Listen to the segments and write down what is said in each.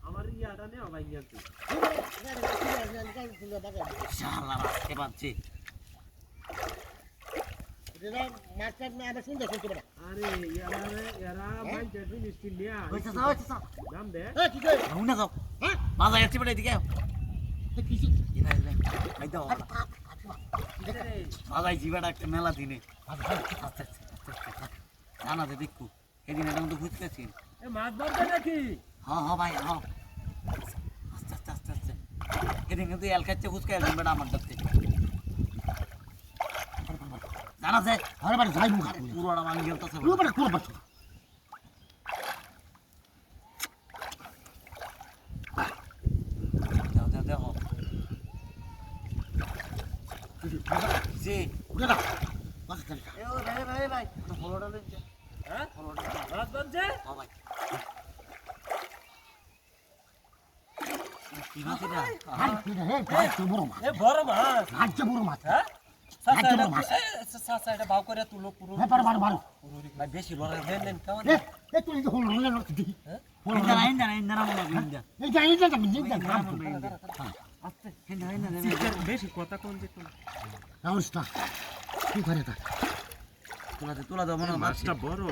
আমার ইয়াটা নেওয়া ভাই গেছে শালা রাখতে পারছি মাস্টার না আবার শুনতে শুনতে পারে আরে এরা ভাই যেদিন স্টিল নিয়া হইছে যাও দাম দে কি করে না যাও হ্যাঁ বাজার যাচ্ছি বেটা এদিকে কিছু এই দাও বাজাই জিবাটা একটা মেলা দিনে জানা দে দেখু এদিন এটা মতো বুঝতেছি এ মাছ ধরবে নাকি হ্যাঁ ভাই হ্যাঁ আস্তে এদিন কিন্তু এল খাচ্ছে ফুচকা একদিন বেটা আমার কাছে জানা যে আরে বাড়ি যাই মুখ পুরোটা ভাঙি গেলতেছে পুরো বাড়ি পুরো বাড়ি দেখো জি উঠে না বাস করে ভাই ফলোটা লইছে হ্যাঁ মাছ ধরছে হ্যাঁ ভাই কি মাছ এটা আর কি রে ভাই বড় মাছ এ বড় মাছ রাজ্য বড় মাছ হ্যাঁ রাজ্য বড় মাছ সাসা এটা বাউ করে তুলো পুরো হ্যাঁ মারো ভাই বেশি লড়াই দেন কেমন এ তুই তো হল হল দেখি ইন্দানা মনে ইন্দা এই জানি না আমি নিতে নাম আস্তে বেশি কথা কোন যে কোন অবস্থা কি করে তা তুলা দাও মনে মাছটা বড়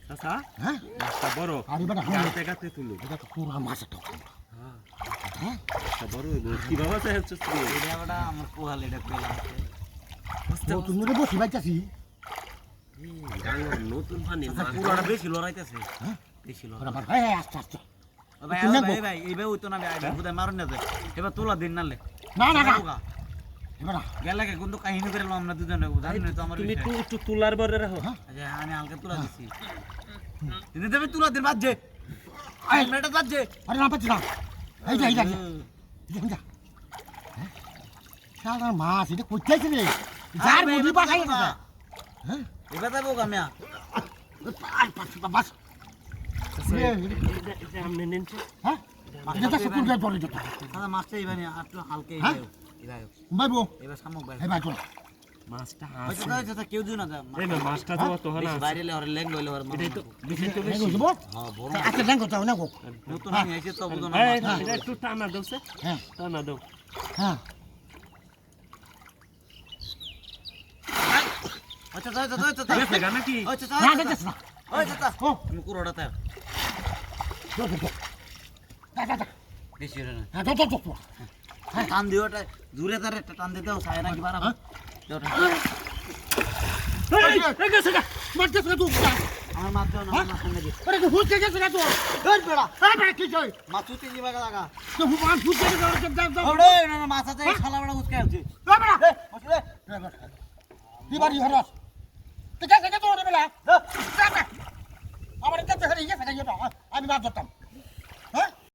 সাসা হ্যাঁ মাছটা বড় আরে বেটা গাতে গাতে তুলো এটা তো পুরো মাছ একটা হ্যাঁ মাছটা বড় কি বাবা চাই হচ্ছে এটা বড় আমার কোহাল এটা পেলাম ও তুমি তো বসি বাইতাছি নতুন পানি পুরোটা বেশি লড়াইতেছে হ্যাঁ বেশি ওরা লড়াই মার ভাই আস্তে আস্তে ভাই এইবার হইতো না ভাই বুঝাই মারুন না যায় এবার তোলা দিন নালে না না না এবার গেলে কিন্তু কাহিনী করে আমরা দুজন জানি না তো আমার তুমি একটু তুলার বরে রাখো আচ্ছা আমি হালকা তুলা দিছি দিদি দেবে তুলা দিন বাজছে আই মেটা বাজছে আরে না পাচ্ছি না এই যা যা শালা মাছ এটা কইতেছে রে যার মুড়ি পাখাই না হ্যাঁ এবার যাবো কামিয়া আর পাচ্ছি বাস সামনে নিনছে হ্যাঁ এটা তো সুন্দর করে পড়ে যেত দাদা মাছটা এবার একটু হালকা হ্যাঁ? এবার বাইবো এবার সামুক ভাই এই ভাই চল মাছটা হয়তো হয়তো কেউ দিও না এই না মাছটা তো তো হনা বাইরে লে ওরে লেং লইলে ওরে এটাই তো বেশি তো এই বেশি গো হ্যাঁ বড় আচ্ছা লেঙ্গো যাও না গো নতুন আমি এসে তো বুঝো না এই এটা একটু টানা দাও সে হ্যাঁ টানা দাও হ্যাঁ আচ্ছা যাই গেছে গা নাকি আচ্ছা না দেখছ না আচ্ছা ও তুমি কুড়োটা তাই তো যা বেশি হলো না হ্যাঁ তো টান দিওটা দূরে তার একটা টান দিতে দাও সায় নাকি বাড়াবো দেওটা এই গেছে না মারতে তো তুই আমার মাছ দাও না আমার মাছ সঙ্গে দিও আরে তো হুঁচকে গেছে না তো এই বেড়া এই বেড়া কি কই মাছ উঠে দিবা লাগা তো হুপান হুঁচকে গেছে দাও ওরে না মাছ আছে শালা বড় উচকে আছে এই বেড়া দিবারি হরস ঠিক আছে তো রে বেড়া আমার কাছে হেরে গেছে আমি মাছ ধরতাম